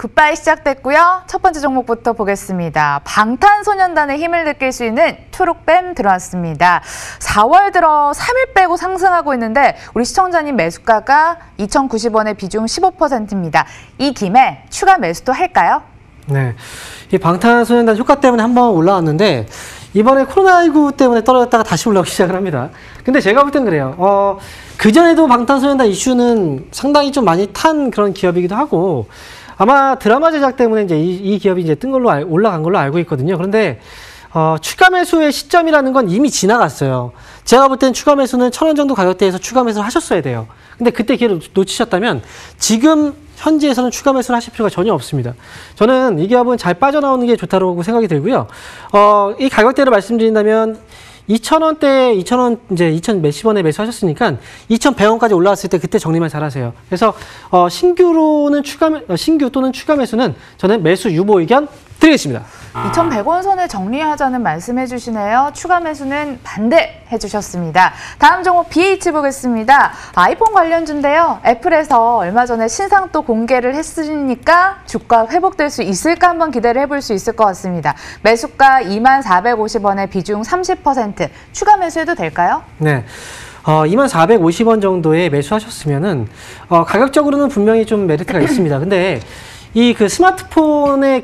굿바이 시작됐고요. 첫 번째 종목부터 보겠습니다. 방탄소년단의 힘을 느낄 수 있는 초록뱀 들어왔습니다. 4월 들어 3일 빼고 상승하고 있는데 우리 시청자님 매수가가 2,090원의 비중 15%입니다. 이 김에 추가 매수도 할까요? 네, 이 방탄소년단 효과 때문에 한번 올라왔는데 이번에 코로나19 때문에 떨어졌다가 다시 올라오기 시작을 합니다. 근데 제가 볼 땐 그래요. 그전에도 방탄소년단 이슈는 상당히 좀 많이 탄 그런 기업이기도 하고 아마 드라마 제작 때문에 이제 이 기업이 이제 뜬 걸로 올라간 걸로 알고 있거든요. 그런데 추가 매수의 시점이라는 건 이미 지나갔어요. 제가 볼 땐 추가 매수는 1,000원 정도 가격대에서 추가 매수를 하셨어야 돼요. 근데 그때 기회를 놓치셨다면 지금 현지에서는 추가 매수를 하실 필요가 전혀 없습니다. 저는 이 기업은 잘 빠져나오는 게 좋다고 생각이 들고요. 이 가격대를 말씀드린다면 2,000원대, 2,000원, 이제 2,000 몇십 원에 매수하셨으니까 2,100원까지 올라왔을 때 그때 정리만 잘 하세요. 그래서 신규 또는 추가 매수는 저는 매수 유보 의견 드리겠습니다. 2,100원 선을 정리하자는 말씀해 주시네요. 추가 매수는 반대해 주셨습니다. 다음 종목 BH 보겠습니다. 아이폰 관련주인데요. 애플에서 얼마 전에 신상 또 공개를 했으니까 주가 회복될 수 있을까 한번 기대를 해볼 수 있을 것 같습니다. 매수가 2450원의 비중 30%. 추가 매수해도 될까요? 네. 2450원 정도에 매수하셨으면은 가격적으로는 분명히 좀 메리트가 있습니다. 근데 이 스마트폰이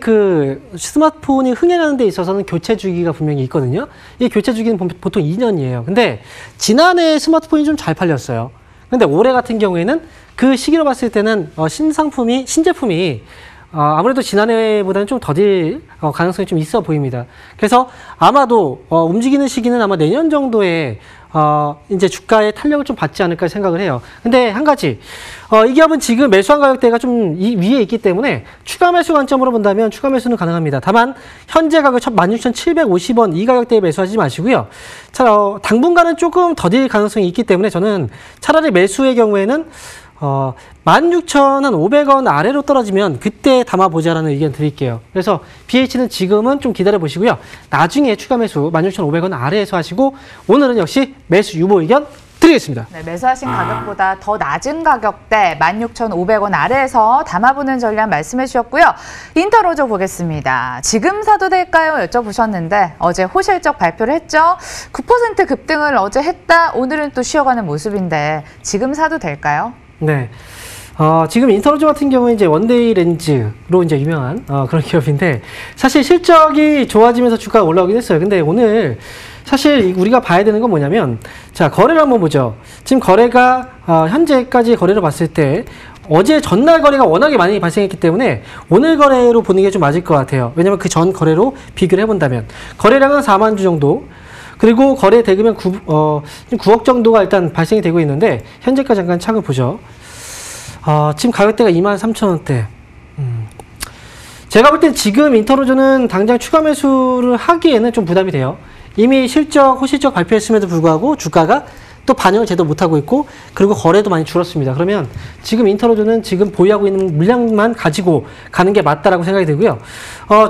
흥행하는 데 있어서는 교체 주기가 분명히 있거든요. 이 교체 주기는 보통 2년이에요. 근데 지난해 스마트폰이 좀 잘 팔렸어요. 근데 올해 같은 경우에는 그 시기로 봤을 때는 신제품이 아무래도 지난해보다는 좀 더딜 가능성이 좀 있어 보입니다. 그래서 아마도 움직이는 시기는 아마 내년 정도에 이제 주가의 탄력을 좀 받지 않을까 생각을 해요. 근데 한 가지, 이 기업은 지금 매수한 가격대가 좀 위에 있기 때문에 추가 매수 관점으로 본다면 추가 매수는 가능합니다. 다만 현재 가격 16,750원 이 가격대에 매수하지 마시고요. 당분간은 조금 더딜 가능성이 있기 때문에 저는 차라리 매수의 경우에는 16,500원 아래로 떨어지면 그때 담아보자라는 의견 드릴게요. 그래서 BH는 지금은 좀 기다려 보시고요. 나중에 추가 매수 16,500원 아래에서 하시고 오늘은 역시 매수 유보 의견 드리겠습니다. 네, 매수하신 가격보다 더 낮은 가격대 16,500원 아래에서 담아보는 전략 말씀해 주셨고요. 인터로저 보겠습니다. 지금 사도 될까요? 여쭤보셨는데 어제 호실적 발표를 했죠. 9% 급등을 어제 했다. 오늘은 또 쉬어가는 모습인데 지금 사도 될까요? 네. 지금 인터로저 같은 경우는 이제 원데이 렌즈로 이제 유명한 그런 기업인데 사실 실적이 좋아지면서 주가가 올라오긴 했어요. 근데 오늘 사실 우리가 봐야 되는 건 뭐냐면 자, 거래를 한번 보죠. 지금 거래가 현재까지 거래를 봤을 때 어제 전날 거래가 워낙에 많이 발생했기 때문에 오늘 거래로 보는 게 좀 맞을 것 같아요. 왜냐면 그 전 거래로 비교를 해본다면 거래량은 4만 주 정도 그리고 거래 대금은 9억 정도가 일단 발생이 되고 있는데 현재까지 잠깐 차을 보죠. 지금 가격대가 23,000원대. 제가 볼 땐 지금 인터로저는 당장 추가 매수를 하기에는 좀 부담이 돼요. 이미 호실적 발표했음에도 불구하고 주가가 또 반영을 제대로 못하고 있고 그리고 거래도 많이 줄었습니다. 그러면 지금 인터로저는 지금 보유하고 있는 물량만 가지고 가는 게 맞다라고 생각이 들고요.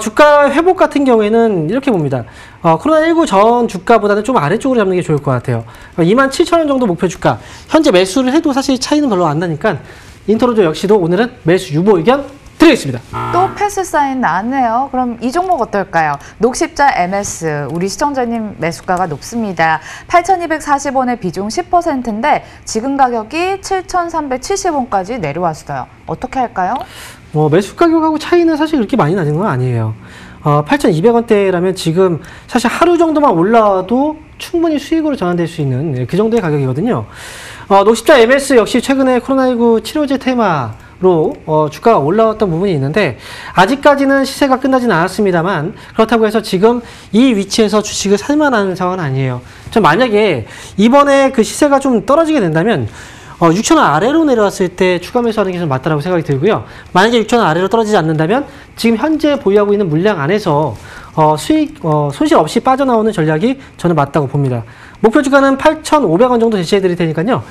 주가 회복 같은 경우에는 이렇게 봅니다. 코로나19 전 주가보다는 좀 아래쪽으로 잡는 게 좋을 것 같아요. 27,000원 정도 목표 주가. 현재 매수를 해도 사실 차이는 별로 안 나니까 인터로저 역시도 오늘은 매수 유보 의견 드리겠습니다. 또 패스 사인 나왔네요. 그럼 이 종목 어떨까요? 녹십자 MS, 우리 시청자님 매수가가 높습니다. 8,240원의 비중 10%인데 지금 가격이 7,370원까지 내려왔어요. 어떻게 할까요? 매수 가격하고 차이는 사실 그렇게 많이 나는 건 아니에요. 8,200원대라면 지금 사실 하루 정도만 올라와도 충분히 수익으로 전환될 수 있는 그 정도의 가격이거든요. 녹십자 MS 역시 최근에 코로나19 치료제 테마로 주가가 올라왔던 부분이 있는데 아직까지는 시세가 끝나지는 않았습니다만 그렇다고 해서 지금 이 위치에서 주식을 살만한 상황은 아니에요. 전 만약에 이번에 그 시세가 좀 떨어지게 된다면 6,000원 아래로 내려왔을 때 추가 매수하는 게 좀 맞다라고 생각이 들고요. 만약에 6,000원 아래로 떨어지지 않는다면 지금 현재 보유하고 있는 물량 안에서 손실 없이 빠져나오는 전략이 저는 맞다고 봅니다. 목표 주가는 8,500원 정도 제시해 드릴 테니까요.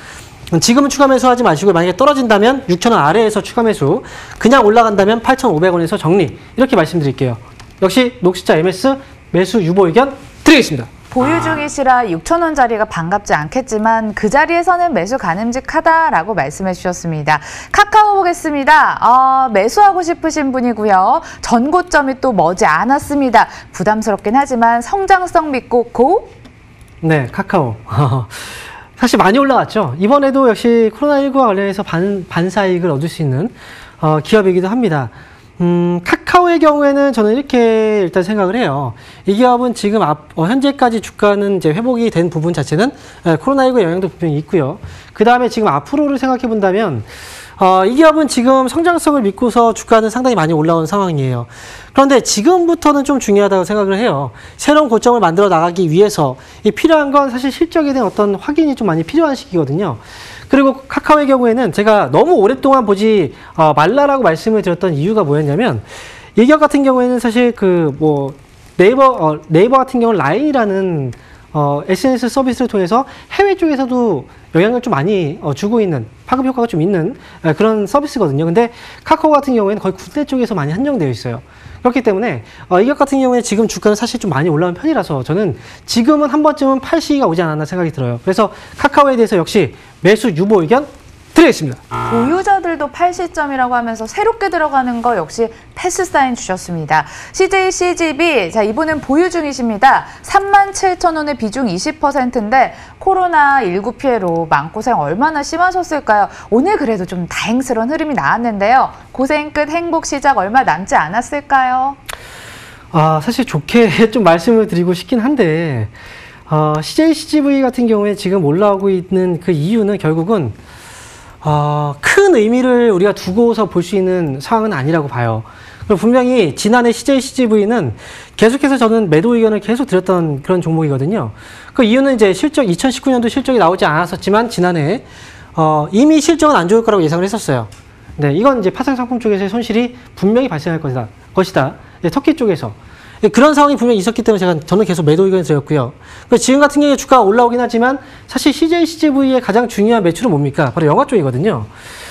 지금은 추가 매수하지 마시고 만약에 떨어진다면 6,000원 아래에서 추가 매수, 그냥 올라간다면 8,500원에서 정리 이렇게 말씀드릴게요. 역시 녹십자 MS 매수 유보 의견 드리겠습니다. 보유 중이시라 6,000원짜리가 반갑지 않겠지만 그 자리에서는 매수 가능직하다라고 말씀해 주셨습니다. 카카오 보겠습니다. 매수하고 싶으신 분이고요. 전고점이 또 머지 않았습니다. 부담스럽긴 하지만 성장성 믿고 고! 네, 카카오. 사실 많이 올라갔죠. 이번에도 역시 코로나19와 관련해서 반사이익을 얻을 수 있는 기업이기도 합니다. 카카오의 경우에는 저는 이렇게 일단 생각을 해요. 이 기업은 지금 현재까지 주가는 이제 회복이 된 부분 자체는 코로나19 영향도 분명히 있고요. 그 다음에 지금 앞으로를 생각해 본다면 이 기업은 지금 성장성을 믿고서 주가는 상당히 많이 올라온 상황이에요. 그런데 지금부터는 좀 중요하다고 생각을 해요. 새로운 고점을 만들어 나가기 위해서 필요한 건 사실 실적에 대한 어떤 확인이 좀 많이 필요한 시기거든요. 그리고 카카오의 경우에는 제가 너무 오랫동안 보지 말라라고 말씀을 드렸던 이유가 뭐였냐면 이 기업 같은 경우에는 사실 네이버 같은 경우는 라인이라는 SNS 서비스를 통해서 해외 쪽에서도 영향을 좀 많이 주고 있는 파급 효과가 좀 있는 그런 서비스거든요. 근데 카카오 같은 경우에는 거의 국내 쪽에서 많이 한정되어 있어요. 그렇기 때문에 이 기업 같은 경우에 지금 주가는 사실 좀 많이 올라온 편이라서 저는 지금은 한 번쯤은 팔 시기가 오지 않았나 생각이 들어요. 그래서 카카오에 대해서 역시 매수 유보 의견 드리겠습니다. 보유자들도 8시점이라고 하면서 새롭게 들어가는 거 역시 패스 사인 주셨습니다. CJCGB, 자, 이분은 보유 중이십니다. 37,000원의 비중 20%인데 코로나19 피해로 마음고생 얼마나 심하셨을까요? 오늘 그래도 좀 다행스러운 흐름이 나왔는데요. 고생 끝 행복 시작 얼마 남지 않았을까요? 사실 좋게 좀 말씀을 드리고 싶긴 한데 CJCGV 같은 경우에 지금 올라오고 있는 그 이유는 결국은 큰 의미를 우리가 두고서 볼 수 있는 상황은 아니라고 봐요. 분명히 지난해 CJCGV는 계속해서 저는 매도 의견을 계속 드렸던 그런 종목이거든요. 그 이유는 이제 2019년도 실적이 나오지 않았었지만 지난해 이미 실적은 안 좋을 거라고 예상을 했었어요. 네, 이건 이제 파생 상품 쪽에서의 손실이 분명히 발생할 것이다. 네, 터키 쪽에서. 그런 상황이 분명히 있었기 때문에 저는 계속 매도 의견을 드렸고요. 지금 같은 경우에 주가가 올라오긴 하지만 사실 CJCGV의 가장 중요한 매출은 뭡니까? 바로 영화 쪽이거든요.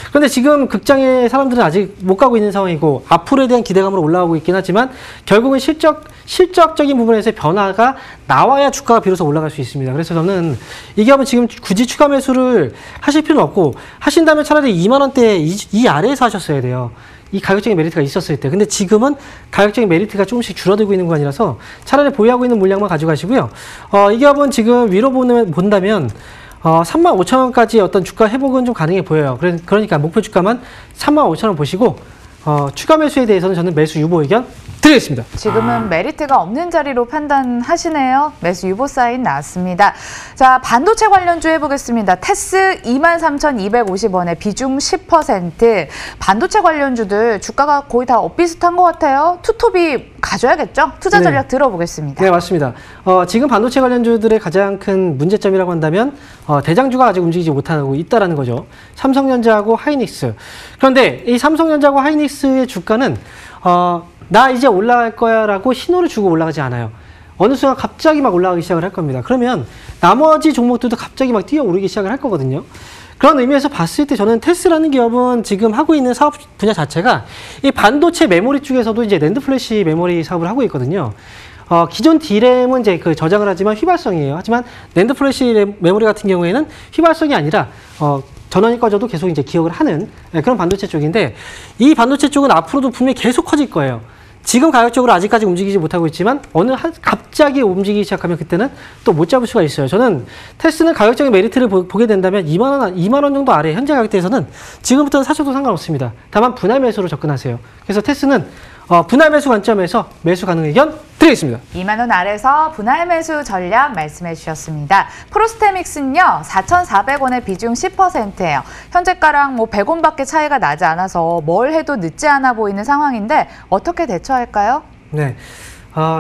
그런데 지금 극장에 사람들은 아직 못 가고 있는 상황이고 앞으로에 대한 기대감으로 올라오고 있긴 하지만 결국은 실적적인 부분에서의 변화가 나와야 주가가 비로소 올라갈 수 있습니다. 그래서 저는 이 기업은 지금 굳이 추가 매수를 하실 필요는 없고 하신다면 차라리 2만 원대 이 아래에서 하셨어야 돼요. 이 가격적인 메리트가 있었을 때. 근데 지금은 가격적인 메리트가 조금씩 줄어들고 있는 구간이라서 차라리 보유하고 있는 물량만 가져가시고요. 이 기업은 지금 위로 본다면 35,000원까지 어떤 주가 회복은 좀 가능해 보여요. 그러니까 목표 주가만 35,000원 보시고 추가 매수에 대해서는 저는 매수 유보 의견 드리겠습니다. 지금은 메리트가 없는 자리로 판단하시네요. 매수 유보 사인 나왔습니다. 자, 반도체 관련주 해보겠습니다. 테스 23,250원에 비중 10%. 반도체 관련주들 주가가 거의 다 엇비슷한 것 같아요. 투톱이 가져야겠죠? 투자 전략 네. 들어보겠습니다. 네, 맞습니다. 지금 반도체 관련주들의 가장 큰 문제점이라고 한다면 대장주가 아직 움직이지 못하고 있다는 거죠. 삼성전자하고 하이닉스. 그런데 이 삼성전자하고 하이닉스의 주가는 나 이제 올라갈 거야 라고 신호를 주고 올라가지 않아요. 어느 순간 갑자기 막 올라가기 시작을 할 겁니다. 그러면 나머지 종목들도 갑자기 막 뛰어오르기 시작을 할 거거든요. 그런 의미에서 봤을 때 저는 테스라는 기업은 지금 하고 있는 사업 분야 자체가 이 반도체 메모리 쪽에서도 이제 낸드 플래시 메모리 사업을 하고 있거든요. 기존 D램은 이제 그 저장을 하지만 휘발성이에요. 하지만 낸드 플래시 메모리 같은 경우에는 휘발성이 아니라 전원이 꺼져도 계속 이제 기억을 하는 그런 반도체 쪽인데 이 반도체 쪽은 앞으로도 분명히 계속 커질 거예요. 지금 가격적으로 아직까지 움직이지 못하고 있지만 갑자기 움직이기 시작하면 그때는 또 못 잡을 수가 있어요. 저는 테스는 가격적인 메리트를 보게 된다면 2만 원 정도 아래 현재 가격대에서는 지금부터는 사셔도 상관없습니다. 다만 분할 매수로 접근하세요. 그래서 테스는 분할 매수 관점에서 매수 가능 의견 드리겠습니다. 2만 원 아래서 분할 매수 전략 말씀해 주셨습니다. 프로스테믹스는요. 4,400원의 비중 10%예요. 현재가랑 100원밖에 차이가 나지 않아서 뭘 해도 늦지 않아 보이는 상황인데 어떻게 대처할까요? 네,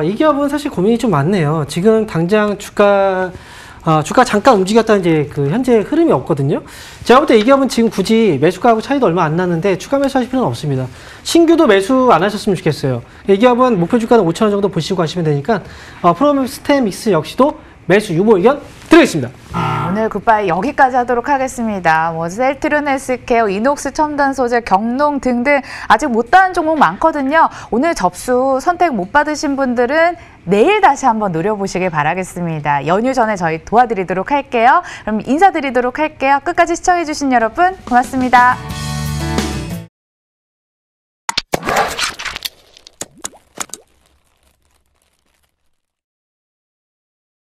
이 기업은 사실 고민이 좀 많네요. 지금 당장 주가 잠깐 움직였다 이제 그 현재 흐름이 없거든요. 제가 볼 때 이 기업은 지금 굳이 매수가하고 차이도 얼마 안 나는데 추가 매수하실 필요는 없습니다. 신규도 매수 안 하셨으면 좋겠어요. 이 기업은 목표 주가는 5,000원 정도 보시고 하시면 되니까 프로스테믹스 역시도 매수 유보 의견 드리겠습니다. 오늘 굿바이 여기까지 하도록 하겠습니다. 셀트리온 헬스케어, 이녹스 첨단 소재, 경농 등등 아직 못다한 종목 많거든요. 오늘 접수 선택 못 받으신 분들은 내일 다시 한번 노려보시길 바라겠습니다. 연휴 전에 저희 도와드리도록 할게요. 그럼 인사드리도록 할게요. 끝까지 시청해주신 여러분 고맙습니다.